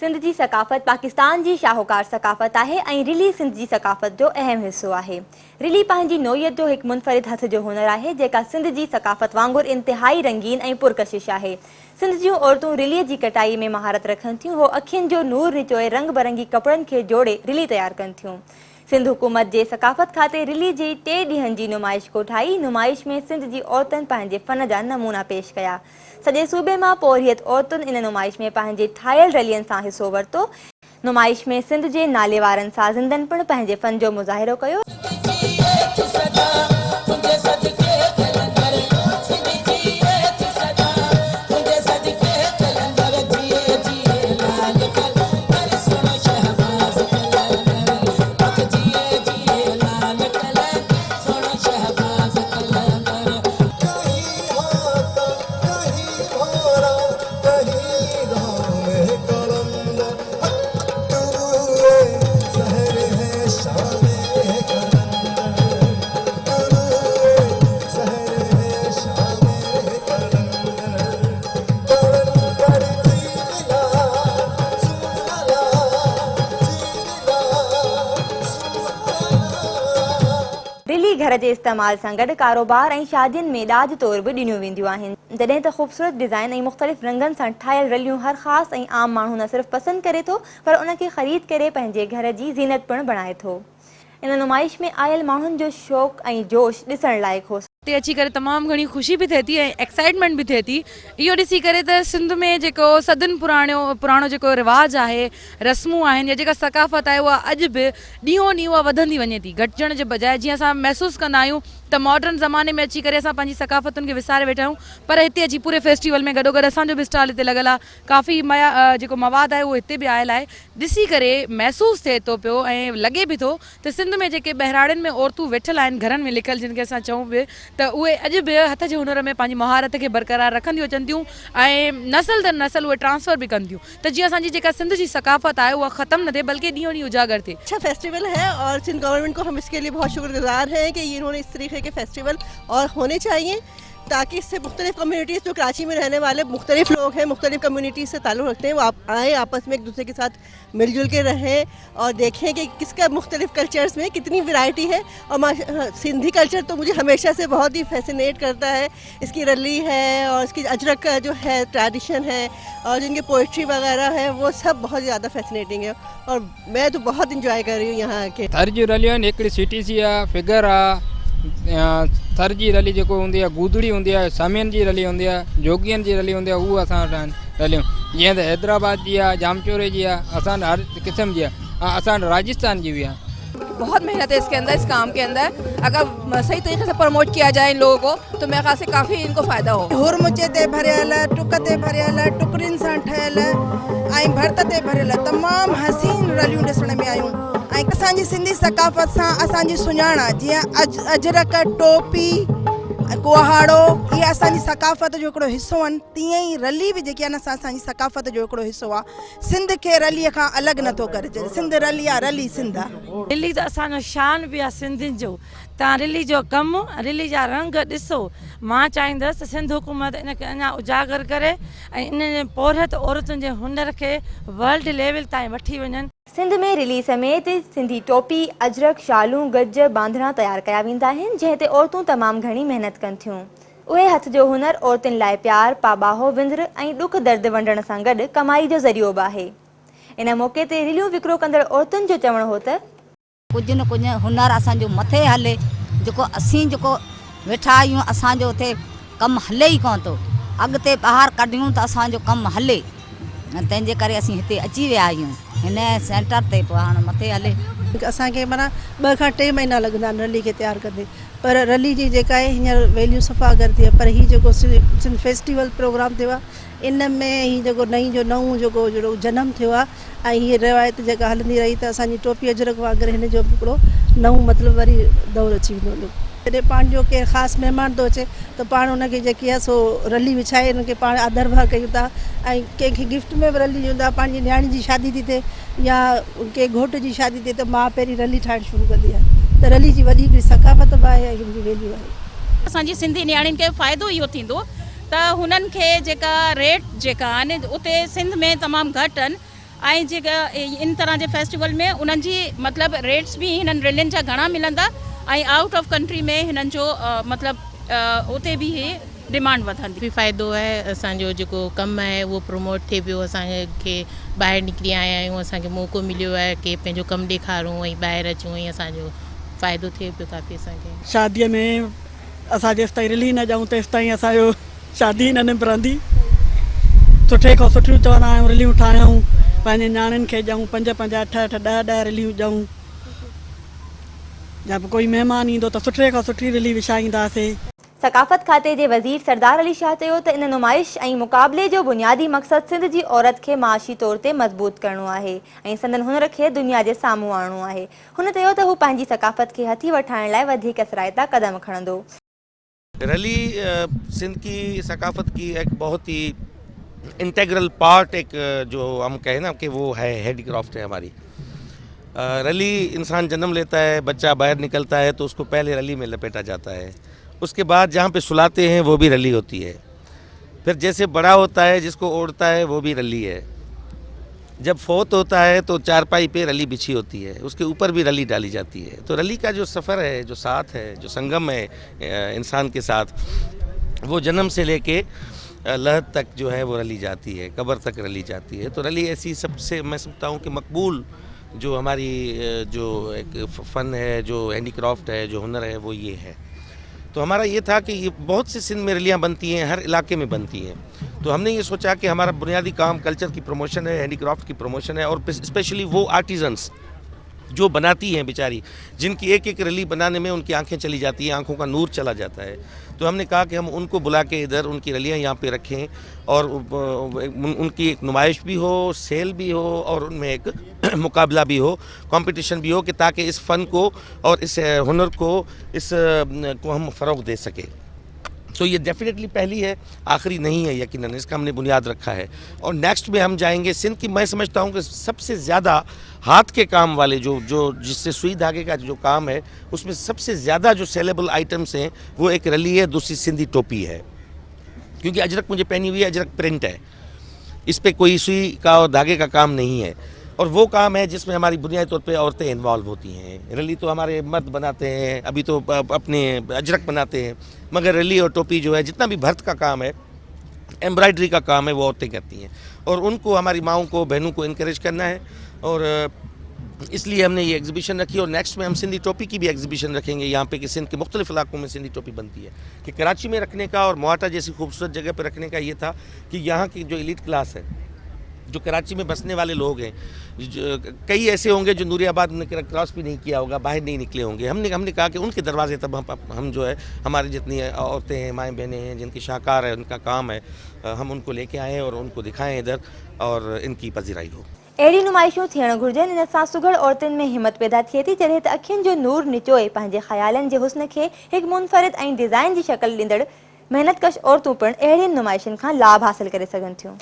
सिंध जी सकाफ़त पाकिस्तान जी शाहूकार सकाफ़त है ऐं रिली सिंध जी सकाफ़त जो अहम हिस्सो है। रिली पंहिंजी नोयत जो एक मुनफरिद हथ जो हुनर है जेका सिंध जी सकाफ़त वांगुरु इंतहाई रंगीन ऐं पुरकशिश है। सिंध जूं औरतूं रिलीअ जी कटाई में महारत रखनि थियूं। हो अखियुनि जो नूर निचोए रंग बरंगी कपड़नि खे जोड़े रिली तैयार कनि थियूं। सिंध हुकूमत जे सकाफ़त खाते रिली जी 3 ॾींहनि जी नुमाइश कोठाई। नुमाइश में सिंध जी औरतुनि पंहिंजे फ़न जा नमूना पेश कया। सॼे सूबे मां पोरियत औरतुनि इन नुमाइश में पंहिंजे ठाहियल रलियनि सां हिसो वरितो। नुमाइश में सिंध जे नाले वारनि साज़िंदनि पिणु पंहिंजे फ़न जो मुज़ाहिरो कयो। रिली घर जे इस्तेमाल सां गॾु कारोबार ऐं शादियुनि में ॾाज तौर बि ॾिनियूं वेंदियूं आहिनि। जॾहिं त ख़ूबसूरत डिज़ाइन ऐं मुख़्तलिफ़ रंगनि सां ठाहियल रलियूं हर ख़ासि ऐं आम माण्हू न सिर्फ़ु पसंदि करे थो पर उन खे ख़रीद करे पंहिंजे घर जी ज़ीनत पिणु बणाए थो। इन नुमाइश में आयल माण्हुनि जो शौक़ ऐं जोश ॾिसण लाइक़ु हो। अची करे तमामु घणी ख़ुशी भी थिए थी ऐं एक्साइटमेंट भी थिए थी। इहो ॾिसी करे त सिंध में जेको सदियुनि पुराणो जेको रिवाज़ आहे, रस्मूं आहिनि या जेका सकाफ़त आहे उहा अॼु बि ॾींहों ॾींहुं उहा वधंदी वञे थी, घटिजण जे बजाए। जीअं असां महसूसु कंदा आहियूं त मॉडर्न ज़माने में अची करे असां पंहिंजी सकाफ़तुनि खे विसारे वेठा आहियूं, पर हिते अची पूरे फेस्टिवल में गॾोगॾु असांजो बि स्टॉल हिते लॻल आहे। काफ़ी जेको मवादु आहे उहो हिते बि आयल आहे। ॾिसी करे महसूसु थिए थो पियो ऐं लॻे बि थो त सिंध में जेके बहिराड़नि में औरतूं वेठल आहिनि घरनि में लिखियलु, जिन खे असां चऊं बि त उहे अॼु बि हथ जे हुनर में पंहिंजी महारत खे बरक़रार रखंदियूं अचनि थियूं ऐं नसल दर नसल उहे ट्रांसफ़र बि कनि थियूं त जीअं असांजी जेका सिंध जी सकाफ़त आहे उहा ख़त्म न थिए बल्कि ॾींहों ॾींहुं उजागर थिए। अच्छा फेस्टिवल है और सिंध गवर्नमेंट को हम इसके लिए बहुत शुक्रगुजार हैं कि इन्होंने इस तरीके के फेस्टिवल और होने चाहिए ताकि इससे मुख्तलिफ कम्युनिटीज़ जो कराची में रहने वाले मुख्तलिफ लोग हैं, मुख्तलिफ कम्युनिटीज़ से ताल्लुक़ रखते हैं, वो आएँ आपस में एक दूसरे के साथ मिलजुल के रहें और देखें कि किसका मुख्तलिफ कल्चर्स में कितनी वैरायटी है। और सिंधी कल्चर तो मुझे हमेशा से बहुत ही फैसिनेट करता है। इसकी रली है और इसकी अजरक का जो है ट्रेडिशन है और जिनकी पोइट्री वगैरह है वो सब बहुत ज़्यादा फैसिनेटिंग है और मैं तो बहुत इंजॉय कर रही हूँ यहाँ के। थर जी रलियूं हिकिड़ी सिटी सी आहे, फिगर आहे, थर जी रली जेको हूंदी आहे, गूदड़ी हूंदी आहे, सामियन जी रली हूंदी आहे, जोगियन जी रली हूंदी आहे, उहा असां वटि आहिनि रलियूं। जीअं त हैदराबाद जी आहे, जामचोरे जी आहे, असां हर क़िस्म जी आहे, असां राजस्थान जी भी आहे। बहुत मेहनत है इसके अंदर, इस काम के अंदर। अगर सही तरीके से प्रमोट किया जाए इन लोगों को तो मेरे ख्याल से काफ़ी इनको फ़ायदा हो। हुरमुचे ते भरियल, टुक ते भरियल, टुकरियुनि सां ठहियल ऐं भर्त ते भरियल तमामु हसीन रलियूं ॾिसण में आयूं ऐं असांजी सिंधी सकाफ़त सां असांजी सुञाण जीअं अजरक, टोपी, कुहाड़ो इहे असांजी सकाफ़त जो हिकिड़ो हिसो आहिनि, तीअं ई रली बि जेकी आहे न असांजी सकाफ़त जो हिकिड़ो हिसो आहे। सिंध खे रलीअ खां अलॻि नथो करे छॾे। सिंध रली आहे, रली सिंध आहे। रिली त असांजो शान बि आहे सिंधियुनि जो। तव्हां रिली जो कमु, रिली जा रंग ॾिसो। मां चाहींदसि सिंध हुकूमत इनखे अञा उजागर करे ऐं इन पोरियत औरतुनि जे हुनर खे वर्ल्ड लेवल ताईं वठी वञनि। सिंध में रिली समेत सिंधी टोपी, अजरक, शालूं, गज, बांधणा तैयार कया वेंदा आहिनि जंहिं ते औरतूं तमामु घणी महिनत कनि थियूं। उहे हथ जो हुनर औरतुनि लाइ प्यार, पाबाहो, विंदर ऐं ॾुख दर्द वंडण सां गॾु कमाई जो ज़रियो बि आहे। इन मौक़े ते रिलियूं विकिरो कंदड़ औरतुनि जो चवणु हो त कुझु न कुझु हुनर असांजो मथे हले, जेको असीं जेको वेठा आहियूं असांजो उते कमु हले ई कोन थो। अॻिते ॿाहिरि कढियूं त असांजो कमु हले, तंहिंजे करे असीं हिते अची विया आहियूं हिन सेंटर ते। पोइ हाणे मथे हले। असांखे माना 2 खां 3 महीना लॻंदा आहिनि रली खे तैयार कंदे, पर रली जी जेका आहे हींअर वैल्यू सफ़ा करती आहे। पर हीउ जेको सिंध फेस्टिवल प्रोग्राम थियो आहे इन में हीउ जेको नऊं जेको जनम थियो आहे ऐं हीअ रिवायत जेका हलंदी रही त असांजी टोपी अजरक वांगुरु हिन जो हिकिड़ो नऊं मतिलबु वरी दौरु अची वेंदो। जॾहिं पाण जो केरु ख़ासि महिमान थो अचे त पाण उनखे जेकी आहे सो रली विछाए उनखे पाण आदर भाव कयूं था ऐं कंहिंखे गिफ्ट में बि रली ॾियूं था। पंहिंजी न्याणी जी शादी थी थिए या कंहिं घोट जी शादी थिए त मां पहिरीं रली ठाहिणु शुरू कंदी आहे। त रली जी वॾी हिकिड़ी सकाफ़त बि आहे ऐं हिनजी वैल्यू आहे। असांजी सिंधी न्याणियुनि खे फ़ाइदो इहो थींदो त हुननि खे जेका रेट जेका आहिनि उते सिंध में तमामु घटि आहिनि ऐं जेका इन तरह जे फेस्टिवल में उन्हनि जी मतिलबु रेट्स बि हिननि रिलियुनि जा घणा मिलंदा ऐं आउट ऑफ कंट्री में हिननि जो मतिलबु उते बि डिमांड वधंदी। भी फ़ाइदो आहे, असांजो जेको कमु आहे उहो प्रमोट थिए पियो, असांखे ॿाहिरि निकिरी आया आहियूं, असांखे मौक़ो मिलियो आहे कि पंहिंजो कमु ॾेखारूं ऐं ॿाहिरि अचूं ऐं असांजो फ़ाइदो थिए पियो काफ़ी असांखे। शादीअ में असां जेसि ताईं रिली न ॼाऊं तेसि ताईं असांजो शादी न निबरंदी। सुठे खां सुठियूं चवंदा आहियूं रिलियूं ठाहियूं, पंहिंजे न्याणियुनि खे ॼाऊं 5 5 8 8 10 10 रिलियूं ॼाऊं। जब कोई महिमान ईंदो त सुठे खां सुठी रिली विछाईंदासीं। सकाफ़त खाते जे वज़ीर सरदार अली शाह चयो त इन नुमाइश ऐं मुक़ाबले जो बुनियादी मक़सदु सिंध जी औरत खे माशी तौर ते मज़बूत करणो आहे ऐं संदनि हुनर खे दुनिया जे साम्हूं आणणो आहे। हुन चयो त हू पंहिंजी सकाफ़त खे हथी वठाइण लाइ वधीक सराइता क़दम खणंदो। रली सिंध की सकाफ़त की एक बहुत ही इंटेग्रल पार्ट, एक जो हम कहें ना कि वो है हैंडीक्राफ्ट है हमारी। रली इंसान जन्म लेता है, बच्चा बाहर निकलता है तो उसको पहले रली में लपेटा जाता है, उसके बाद जहाँ पे सुलाते हैं वो भी रली होती है, फिर जैसे बड़ा होता है जिसको ओढ़ता है वो भी रली है, जब फोत होता है तो चारपाई पे रली बिछी होती है, उसके ऊपर भी रली डाली जाती है। तो रली का जो सफ़र है, जो साथ है, जो संगम है इंसान के साथ, वो जन्म से लेके लहद तक जो है वो रली जाती है, कब्र तक रली जाती है। तो रली ऐसी सबसे मैं समझता हूँ कि मकबूल जो हमारी जो एक फ़न है, जो हैंडीक्राफ्ट है, जो हुनर है, वो ये है। तो हमारा ये था कि ये बहुत सी सिंध में रलियाँ बनती हैं, हर इलाके में बनती हैं। तो हमने ये सोचा कि हमारा बुनियादी काम कल्चर की प्रमोशन है, हैंडीक्राफ्ट की प्रमोशन है, और स्पेशली वो आर्टिजन्स जो बनाती हैं बेचारी, जिनकी एक एक रली बनाने में उनकी आंखें चली जाती हैं, आंखों का नूर चला जाता है। तो हमने कहा कि हम उनको बुला के इधर उनकी रलियाँ यहाँ पे रखें और उनकी एक नुमाइश भी हो, सेल भी हो, और उनमें एक मुकाबला भी हो, कंपटीशन भी हो, कि ताकि इस फ़न को और इस हुनर को को हम फ़रोग़ दे सकें। तो ये डेफिनेटली पहली है, आखिरी नहीं है यकीनन, इसका हमने बुनियाद रखा है। और नेक्स्ट में हम जाएंगे सिंध की, मैं समझता हूँ कि सबसे ज़्यादा हाथ के काम वाले जो जिससे सुई धागे का जो काम है, उसमें सबसे ज़्यादा जो सेलेबल आइटम्स हैं वो एक रली है, दूसरी सिंधी टोपी है, क्योंकि अजरक मुझे पहनी हुई है, अजरक प्रिंट है, इस पर कोई सुई का और धागे का काम नहीं है, और वो काम है जिसमें हमारी बुनियादी तौर पे औरतें इन्वॉल्व होती हैं। रली तो हमारे मर्द बनाते हैं, अभी तो अपने अजरक बनाते हैं, मगर रली और टोपी जो है, जितना भी भर्त का काम है, एम्ब्रॉयडरी का काम है, वो औरतें करती हैं, और उनको हमारी माओं को, बहनों को इनकरेज करना है। और इसलिए हमने ये एग्जीबिशन रखी, और नेक्स्ट में हम सिंधी टोपी की भी एग्जीबिशन रखेंगे यहाँ पे, कि सिंध के मुख्तलिफ इलाकों में सिंधी टोपी बनती है। कि कराची में रखने का और मोहाटा जैसी खूबसूरत जगह पर रखने का ये था कि यहाँ की जो एलीट क्लास है, जो कराची में बसने वाले लोग हैं, कई ऐसे होंगे जो नूरियाबाद में क्रॉस भी नहीं किया होगा, बाहर नहीं निकले होंगे, हमने कहा कि उनके दरवाजे तब हम जो है, हमारी जितनी औरतें हैं, माएँ बहनें हैं, जिनकी शाहकार है, उनका काम है, हम उनको लेके आएँ और उनको दिखाएँ इधर, और इनकी पजीराई हो। अहिड़ी नुमाइशूं थियण घुर्जनि। इन सां सुघड़ औरतुनि में हिमत पैदा थिए थी, जॾहिं त अखियुनि जो नूर निचोए पंहिंजे ख़्यालनि जे हुस्न खे हिकु मुनफ़रिद ऐं डिज़ाइन जी शक्ल ॾींदड़ महिनतकश औरतूं पिणु अहिड़ियुनि नुमाइशुनि खां लाभ हासिल करे सघनि थियूं।